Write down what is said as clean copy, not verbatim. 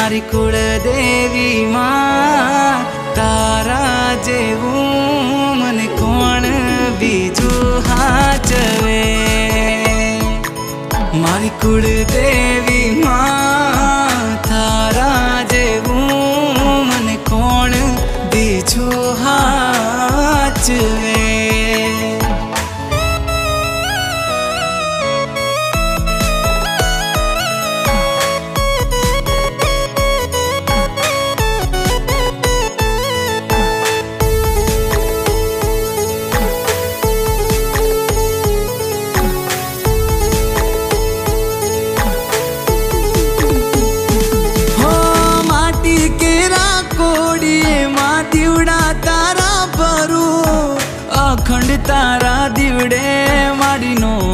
મારી કુળદેવી માં તારા જેવું મને કોણ બીજું હાચવે મારી કુળદેવી માં તારા જેવું મને કોણ બીજું હાચવે અખંડ તારા દીવડે માડીનો